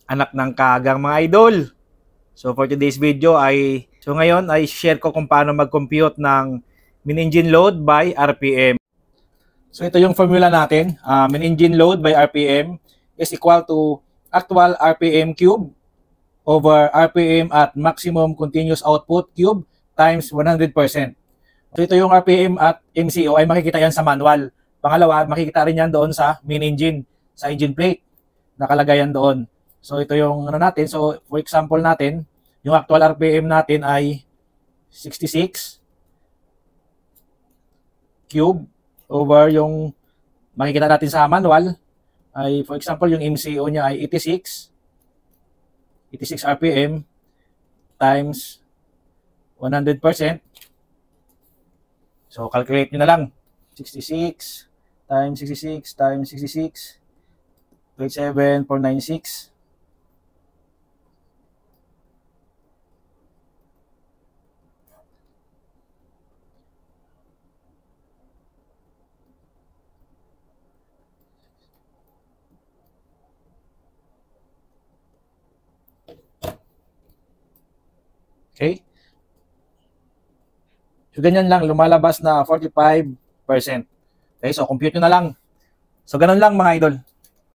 anak ng kagang mga idol. So for today's video ngayon ay share ko kung paano mag-compute ng mean engine load by RPM. So ito yung formula natin. Mean engine load by RPM is equal to actual RPM cube over RPM at maximum continuous output cube times 100%. So ito yung RPM at MCO ay makikita yan sa manual. Pangalawa, makikita rin yan doon sa main engine, sa engine plate. Nakalagay yan doon. So ito yung ano natin. So for example natin, yung actual RPM natin ay 66 cube over yung makikita natin sa manual ay for example yung MCO niya ay 86 RPM times 100%. So calculate nyo na lang. 66 times 66 times 66 27,496. Okay? So ganyan lang, lumalabas na 45%. Okay, so compute nyo na lang. So ganun lang mga idol.